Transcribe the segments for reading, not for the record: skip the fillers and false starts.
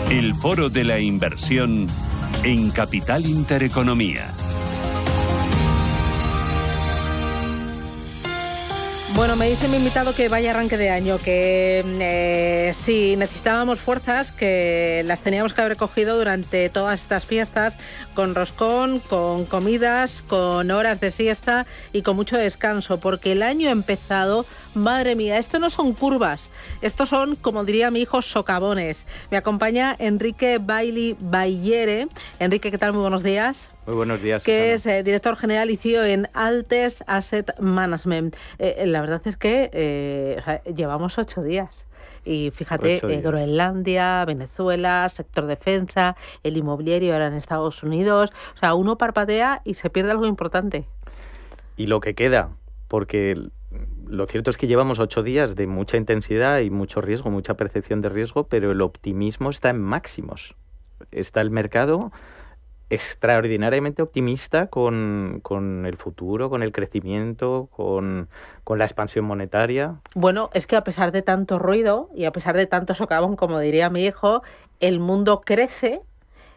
El Foro de la Inversión en Capital Intereconomía. Bueno, me dice mi invitado que vaya arranque de año, que si necesitábamos fuerzas, que las teníamos que haber cogido durante todas estas fiestas, con roscón, con comidas, con horas de siesta y con mucho descanso, porque el año ha empezado, madre mía, esto no son curvas, estos son, como diría mi hijo, socavones. Me acompaña Enrique Bailey Bayere. Enrique, ¿qué tal? Muy buenos días. Muy buenos días, Que Susana. es director general y CEO en Altes Asset Management. La verdad es que llevamos 8 días. Y fíjate, 8 días. Groenlandia, Venezuela, sector defensa, el inmobiliario ahora en Estados Unidos. O sea, uno parpadea y se pierde algo importante. Y lo que queda, porque lo cierto es que llevamos 8 días de mucha intensidad y mucho riesgo, mucha percepción de riesgo, pero el optimismo está en máximos. Está el mercado extraordinariamente optimista con el futuro, con el crecimiento, con la expansión monetaria. Bueno, es que a pesar de tanto ruido y a pesar de tanto socavón, como diría mi hijo, el mundo crece,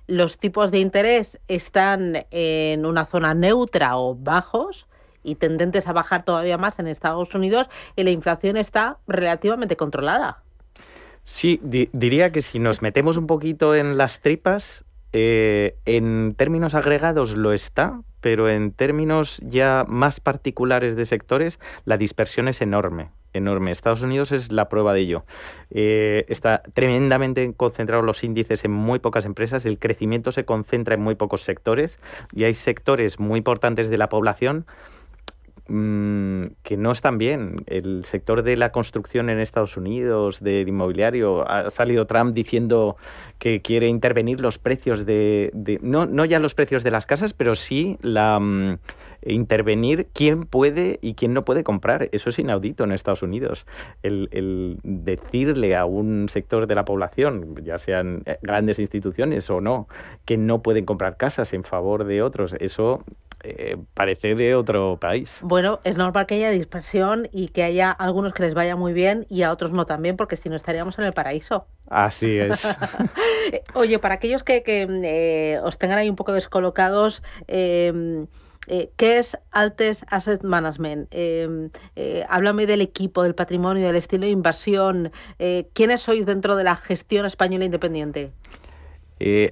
los tipos de interés están en una zona neutra o bajos y tendentes a bajar todavía más en Estados Unidos, y la inflación está relativamente controlada. Sí, diría que si nos metemos un poquito en las tripas, en términos agregados lo está, pero en términos ya más particulares de sectores, la dispersión es enorme. Estados Unidos es la prueba de ello. Está tremendamente concentrados los índices en muy pocas empresas, el crecimiento se concentra en muy pocos sectores y hay sectores muy importantes de la población que no están bien. El sector de la construcción en Estados Unidos, del inmobiliario, ha salido Trump diciendo que quiere intervenir los precios no ya los precios de las casas, pero sí intervenir quién puede y quién no puede comprar. Eso es inaudito en Estados Unidos. El decirle a un sector de la población, ya sean grandes instituciones o no, que no pueden comprar casas en favor de otros, eso parece de otro país. Bueno, es normal que haya dispersión y que haya algunos que les vaya muy bien y a otros no tan bien, porque si no estaríamos en el paraíso. Así es. Oye, para aquellos que os tengan ahí un poco descolocados, ¿qué es Altes Asset Management? Háblame del equipo, del patrimonio, del estilo de inversión. ¿Quiénes sois dentro de la gestión española independiente?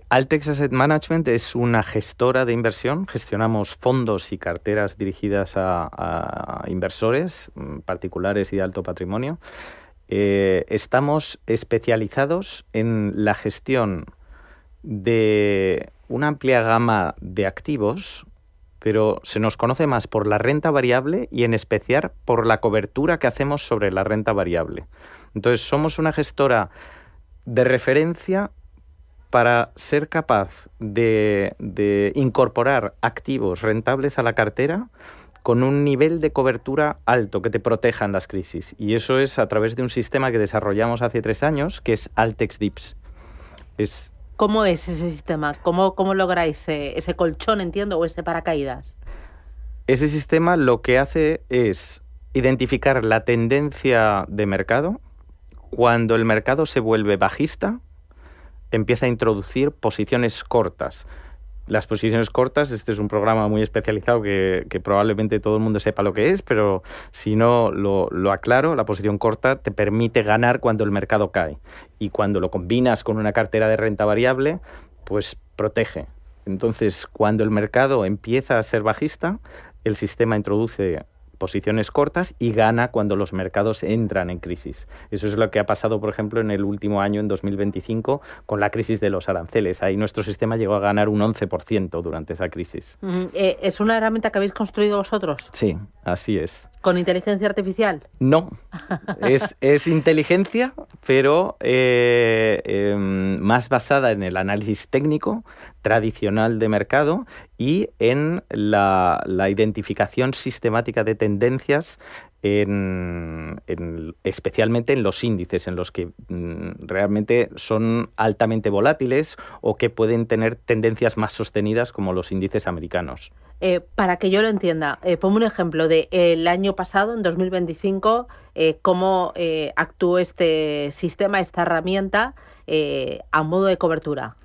Altex Asset Management es una gestora de inversión. Gestionamos fondos y carteras dirigidas a inversores particulares y de alto patrimonio. Estamos especializados en la gestión de una amplia gama de activos, pero se nos conoce más por la renta variable y en especial por la cobertura que hacemos sobre la renta variable. Entonces, somos una gestora de referencia para ser capaz de incorporar activos rentables a la cartera con un nivel de cobertura alto que te proteja en las crisis. Y eso es a través de un sistema que desarrollamos hace 3 años, que es Altex DIPS. ¿Cómo es ese sistema? ¿Cómo lográis ese colchón, entiendo, o ese paracaídas? Ese sistema lo que hace es identificar la tendencia de mercado. Cuando el mercado se vuelve bajista, empieza a introducir posiciones cortas. Las posiciones cortas, este es un programa muy especializado que probablemente todo el mundo sepa lo que es, pero si no lo aclaro, la posición corta te permite ganar cuando el mercado cae. Y cuando lo combinas con una cartera de renta variable, pues protege. Entonces, cuando el mercado empieza a ser bajista, el sistema introduce posiciones cortas y gana cuando los mercados entran en crisis. Eso es lo que ha pasado, por ejemplo, en el último año, en 2025, con la crisis de los aranceles. Ahí nuestro sistema llegó a ganar un 11% durante esa crisis. ¿Es una herramienta que habéis construido vosotros? Sí, así es. ¿Con inteligencia artificial? No, es inteligencia, pero más basada en el análisis técnico tradicional de mercado y en la identificación sistemática de tendencias, especialmente en los índices, en los que realmente son altamente volátiles o que pueden tener tendencias más sostenidas, como los índices americanos. Para que yo lo entienda, ponme un ejemplo de el año pasado, en 2025, cómo actuó este sistema, esta herramienta, a modo de cobertura.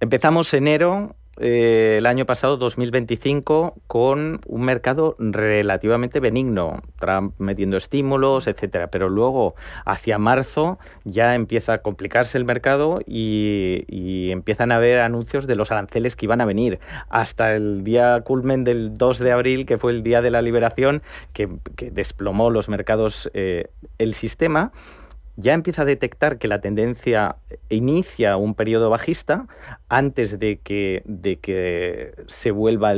Empezamos enero el año pasado, 2025, con un mercado relativamente benigno, Trump metiendo estímulos, etcétera. Pero luego, hacia marzo, ya empieza a complicarse el mercado y empiezan a haber anuncios de los aranceles que iban a venir. Hasta el día culmen del 2 de abril, que fue el día de la liberación, que desplomó los mercados, el sistema ya empieza a detectar que la tendencia inicia un periodo bajista antes de que se vuelva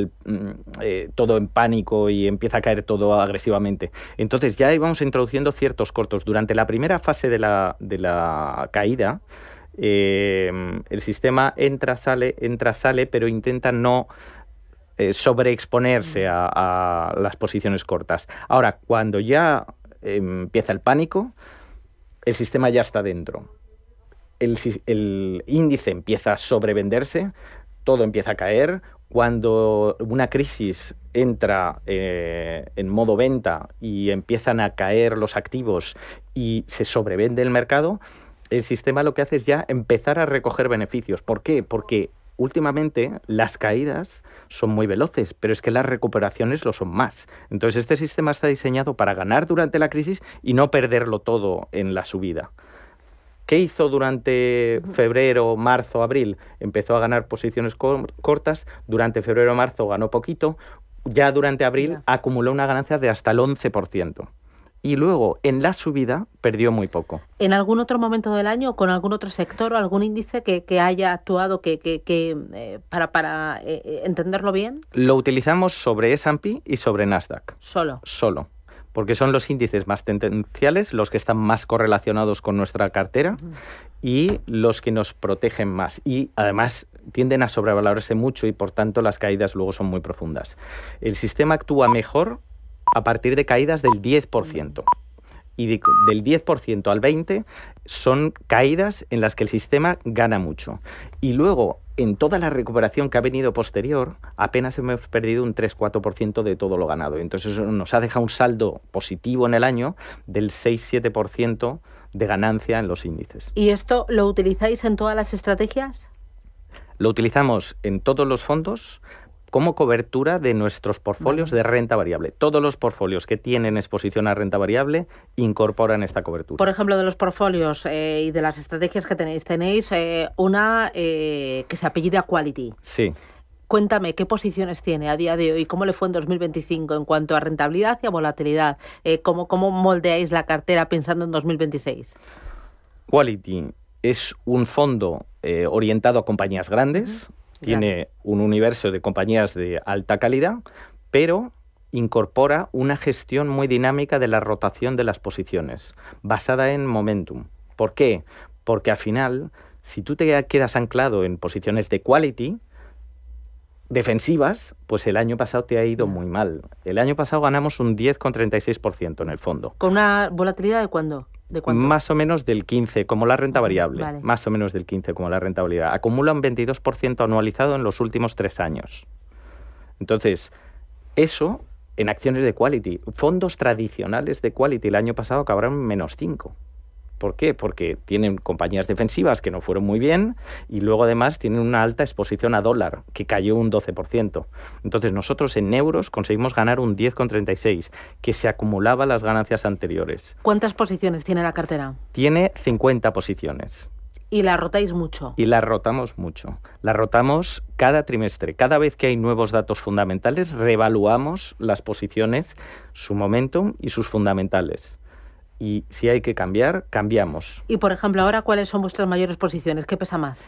todo en pánico y empieza a caer todo agresivamente. Entonces ya íbamos introduciendo ciertos cortos. Durante la primera fase de la caída, el sistema entra, sale, pero intenta no sobreexponerse a las posiciones cortas. Ahora, cuando ya empieza el pánico, el sistema ya está dentro. El índice empieza a sobrevenderse, todo empieza a caer. Cuando una crisis entra en modo venta y empiezan a caer los activos y se sobrevende el mercado, el sistema lo que hace es ya empezar a recoger beneficios. ¿Por qué? Porque últimamente las caídas son muy veloces, pero es que las recuperaciones lo son más. Entonces este sistema está diseñado para ganar durante la crisis y no perderlo todo en la subida. ¿Qué hizo durante febrero, marzo, abril? Empezó a ganar posiciones cortas. Durante febrero, marzo ganó poquito. Ya durante abril acumuló una ganancia de hasta el 11%. Y luego, en la subida, perdió muy poco. ¿En algún otro momento del año, con algún otro sector o algún índice que haya actuado para entenderlo bien? Lo utilizamos sobre S&P y sobre Nasdaq. Solo. Porque son los índices más tendenciales, los que están más correlacionados con nuestra cartera y los que nos protegen más. Y además tienden a sobrevalorarse mucho y por tanto las caídas luego son muy profundas. El sistema actúa mejor a partir de caídas del 10%. Y del 10% al 20% son caídas en las que el sistema gana mucho. Y luego, en toda la recuperación que ha venido posterior, apenas hemos perdido un 3-4% de todo lo ganado. Entonces eso nos ha dejado un saldo positivo en el año del 6-7% de ganancia en los índices. ¿Y esto lo utilizáis en todas las estrategias? Lo utilizamos en todos los fondos como cobertura de nuestros portfolios de renta variable. Todos los portfolios que tienen exposición a renta variable incorporan esta cobertura. Por ejemplo, de los portfolios y de las estrategias que tenéis una que se apellida Quality. Sí. Cuéntame, ¿qué posiciones tiene a día de hoy? ¿Cómo le fue en 2025 en cuanto a rentabilidad y a volatilidad? ¿Cómo moldeáis la cartera pensando en 2026? Quality es un fondo orientado a compañías grandes. Tiene un universo de compañías de alta calidad, pero incorpora una gestión muy dinámica de la rotación de las posiciones, basada en momentum. ¿Por qué? Porque al final, si tú te quedas anclado en posiciones de quality, defensivas, pues el año pasado te ha ido muy mal. El año pasado ganamos un 10,36% en el fondo. ¿Con una volatilidad de cuándo? ¿De cuánto? Más o menos del 15%, como la renta variable. Vale. Más o menos del 15%, como la rentabilidad. Acumula un 22% anualizado en los últimos 3 años. Entonces, eso en acciones de quality. Fondos tradicionales de quality el año pasado acabaron en -5%. ¿Por qué? Porque tienen compañías defensivas que no fueron muy bien y luego además tienen una alta exposición a dólar, que cayó un 12%. Entonces nosotros en euros conseguimos ganar un 10,36%, que se acumulaba las ganancias anteriores. ¿Cuántas posiciones tiene la cartera? Tiene 50 posiciones. ¿Y la rotáis mucho? Y la rotamos mucho. La rotamos cada trimestre. Cada vez que hay nuevos datos fundamentales, reevaluamos las posiciones, su momentum y sus fundamentales. Y si hay que cambiar, cambiamos. Y, por ejemplo, ahora, ¿cuáles son vuestras mayores posiciones? ¿Qué pesa más?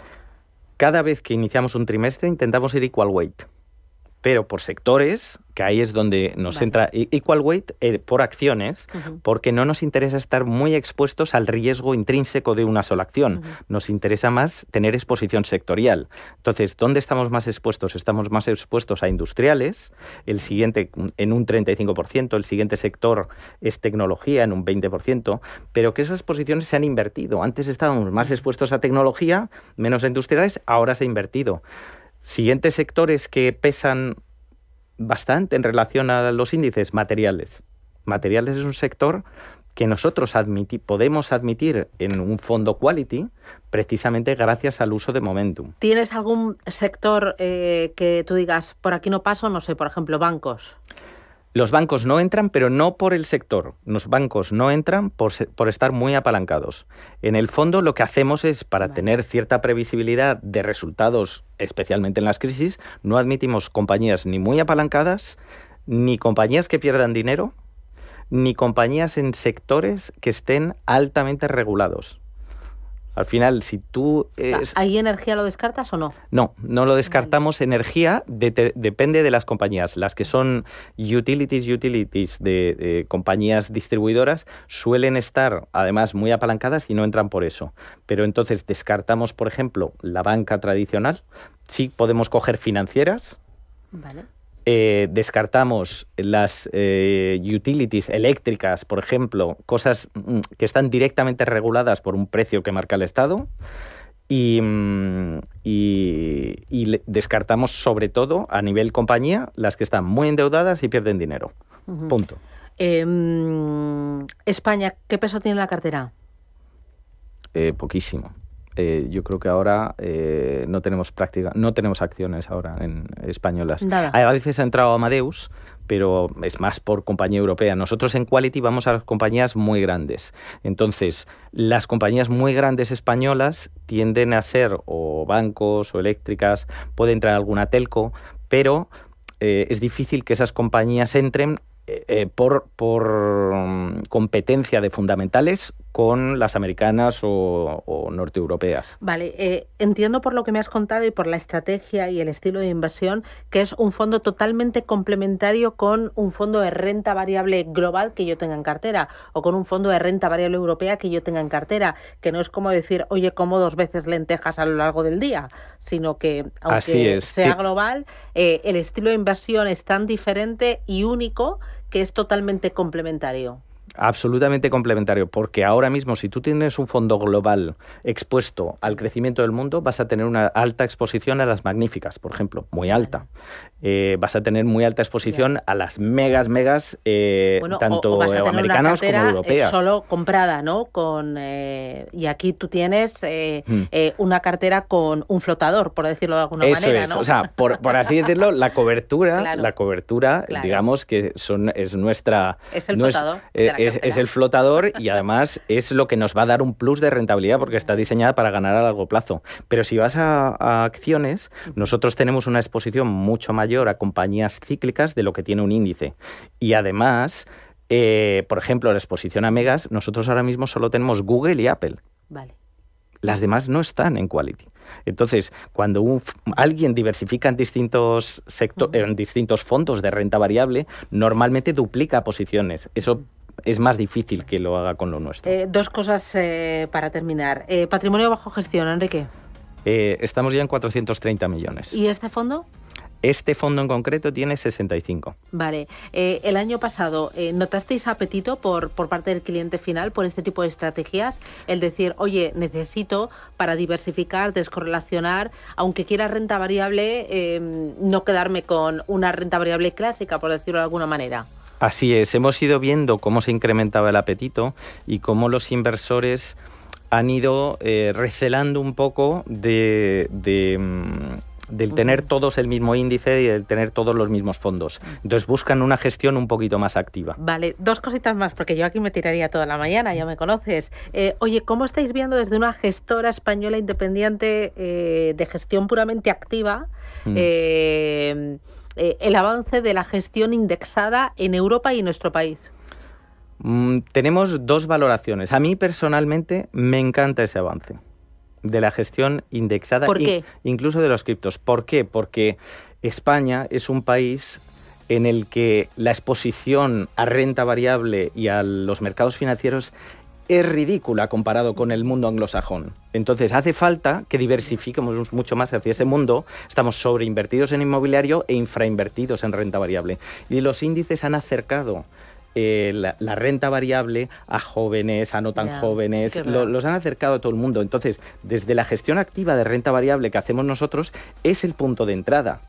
Cada vez que iniciamos un trimestre intentamos ir equal weight, pero por sectores, que ahí es donde nos entra equal weight por acciones, porque no nos interesa estar muy expuestos al riesgo intrínseco de una sola acción. Nos interesa más tener exposición sectorial. Entonces, ¿dónde estamos más expuestos? Estamos más expuestos a industriales, el siguiente en un 35%, el siguiente sector es tecnología en un 20%, pero que esas posiciones se han invertido. Antes estábamos más expuestos a tecnología, menos a industriales, ahora se ha invertido. Siguientes sectores que pesan bastante en relación a los índices, materiales. Materiales es un sector que nosotros podemos admitir en un fondo quality precisamente gracias al uso de momentum. ¿Tienes algún sector que tú digas, por aquí no paso? No sé, por ejemplo, bancos. Los bancos no entran, pero no por el sector. Los bancos no entran por estar muy apalancados. En el fondo lo que hacemos es, para tener cierta previsibilidad de resultados, especialmente en las crisis, no admitimos compañías ni muy apalancadas, ni compañías que pierdan dinero, ni compañías en sectores que estén altamente regulados. Al final, si tú... ¿Ahí energía lo descartas o no? No, no lo descartamos. Energía depende de las compañías. Las que son utilities de compañías distribuidoras suelen estar, además, muy apalancadas y no entran por eso. Pero entonces descartamos, por ejemplo, la banca tradicional. Sí, podemos coger financieras. Vale. Descartamos las utilities eléctricas, por ejemplo, cosas que están directamente reguladas por un precio que marca el Estado, y descartamos sobre todo a nivel compañía las que están muy endeudadas y pierden dinero. Uh-huh. Punto. España, ¿qué peso tiene la cartera? Poquísimo. Yo creo que ahora no tenemos acciones ahora en españolas. Nada. A veces ha entrado Amadeus, pero es más por compañía europea. Nosotros en Quality vamos a las compañías muy grandes. Entonces, las compañías muy grandes españolas tienden a ser o bancos o eléctricas, puede entrar alguna telco, pero es difícil que esas compañías entren por competencia de fundamentales con las americanas o norteeuropeas. Vale, entiendo por lo que me has contado y por la estrategia y el estilo de inversión que es un fondo totalmente complementario con un fondo de renta variable global que yo tenga en cartera o con un fondo de renta variable europea que yo tenga en cartera, que no es como decir, oye, como 2 veces lentejas a lo largo del día, sino que aunque sea global, el estilo de inversión es tan diferente y único que es totalmente complementario. Absolutamente complementario, porque ahora mismo si tú tienes un fondo global expuesto al crecimiento del mundo, vas a tener una alta exposición a las magníficas, por ejemplo, muy alta. Vas a tener muy alta exposición a las megas, tanto o vas a tener americanas una como europeas. Solo comprada, ¿no? Y aquí tú tienes una cartera con un flotador, por decirlo de alguna manera, ¿no? O sea, por así decirlo, la cobertura, claro. digamos que es nuestra... Es el flotador. Es el flotador y además es lo que nos va a dar un plus de rentabilidad porque está diseñada para ganar a largo plazo. Pero si vas a acciones, nosotros tenemos una exposición mucho mayor a compañías cíclicas de lo que tiene un índice. Y además, por ejemplo, la exposición a megas, nosotros ahora mismo solo tenemos Google y Apple. Vale. Las demás no están en Quality. Entonces, cuando alguien diversifica en distintos en distintos fondos de renta variable, normalmente duplica posiciones. Eso es más difícil que lo haga con lo nuestro. 2 cosas para terminar. Patrimonio bajo gestión, Enrique. Estamos ya en 430 millones. ¿Y este fondo? Este fondo en concreto tiene 65. Vale. El año pasado, ¿notasteis apetito por parte del cliente final por este tipo de estrategias? El decir, oye, necesito para diversificar, descorrelacionar, aunque quiera renta variable, no quedarme con una renta variable clásica, por decirlo de alguna manera. Así es. Hemos ido viendo cómo se incrementaba el apetito y cómo los inversores han ido recelando un poco del tener todos el mismo índice y del tener todos los mismos fondos. Entonces buscan una gestión un poquito más activa. Vale, 2 cositas más, porque yo aquí me tiraría toda la mañana, ya me conoces. Oye, ¿cómo estáis viendo desde una gestora española independiente de gestión puramente activa el avance de la gestión indexada en Europa y en nuestro país? Tenemos 2 valoraciones. A mí personalmente me encanta ese avance de la gestión indexada. ¿Por qué? Incluso de los criptos. ¿Por qué? Porque España es un país en el que la exposición a renta variable y a los mercados financieros es ridícula comparado con el mundo anglosajón. Entonces hace falta que diversifiquemos mucho más hacia ese mundo. Estamos sobreinvertidos en inmobiliario e infrainvertidos en renta variable. Y los índices han acercado la renta variable a jóvenes, a no tan jóvenes, los han acercado a todo el mundo. Entonces, desde la gestión activa de renta variable que hacemos nosotros, es el punto de entrada.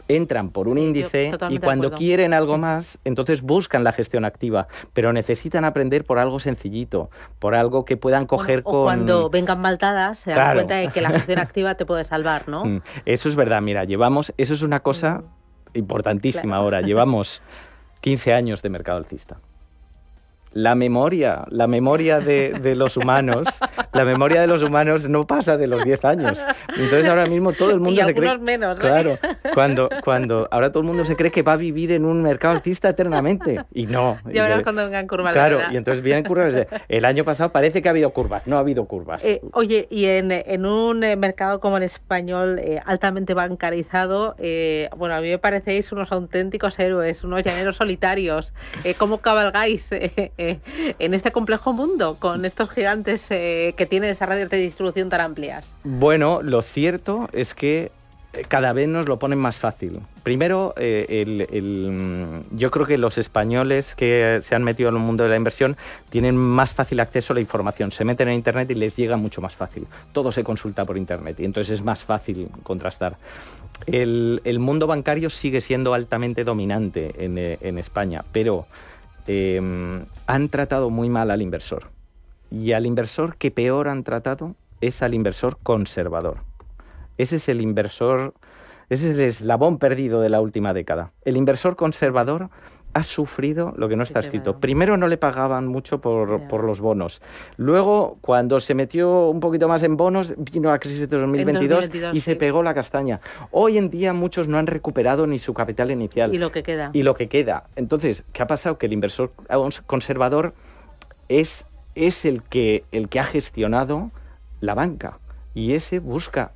Entran por un índice y cuando quieren algo más, entonces buscan la gestión activa, pero necesitan aprender por algo sencillito, por algo que puedan coger o cuando vengan maldadas se dan cuenta de que la gestión activa te puede salvar, ¿no? Eso es verdad, mira, eso es una cosa importantísima ahora, llevamos 15 años de mercado alcista. La memoria de los humanos, no pasa de los 10 años. Entonces ahora mismo todo el mundo se cree... menos, ¿no? Claro, cuando ahora todo el mundo se cree que va a vivir en un mercado alcista eternamente. Y no. Ya verás cuando vengan curvas. Claro, y entonces vienen curvas. El año pasado parece que ha habido curvas, no ha habido curvas. Oye, y en un mercado como el español, altamente bancarizado, bueno, a mí me parecéis unos auténticos héroes, unos llaneros solitarios. ¿Cómo cabalgáis en este complejo mundo con estos gigantes que tienen esas redes de distribución tan amplias? Bueno, lo cierto es que cada vez nos lo ponen más fácil. Primero, yo creo que los españoles que se han metido en el mundo de la inversión tienen más fácil acceso a la información. Se meten en Internet y les llega mucho más fácil. Todo se consulta por Internet y entonces es más fácil contrastar. El mundo bancario sigue siendo altamente dominante en España, pero han tratado muy mal al inversor. Y al inversor que peor han tratado es al inversor conservador. Ese es el eslabón perdido de la última década. El inversor conservador ha sufrido lo que no está escrito. Primero no le pagaban mucho por los bonos. Luego, cuando se metió un poquito más en bonos, vino la crisis de 2022 y se pegó la castaña. Hoy en día muchos no han recuperado ni su capital inicial. Y lo que queda. Entonces, ¿qué ha pasado? Que el inversor conservador es el que ha gestionado la banca. Y ese busca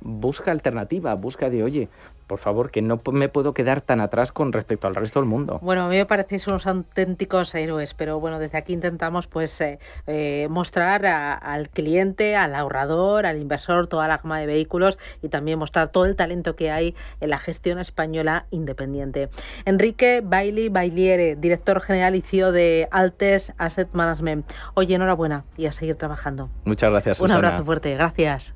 alternativa, busca de, oye, por favor, que no me puedo quedar tan atrás con respecto al resto del mundo. Bueno, a mí me parecéis unos auténticos héroes, pero bueno, desde aquí intentamos pues mostrar al cliente, al ahorrador, al inversor, toda la gama de vehículos y también mostrar todo el talento que hay en la gestión española independiente. Enrique Bailiere, director general y CEO de Altes Asset Management. Oye, enhorabuena y a seguir trabajando. Muchas gracias, Susana. Un abrazo fuerte, gracias.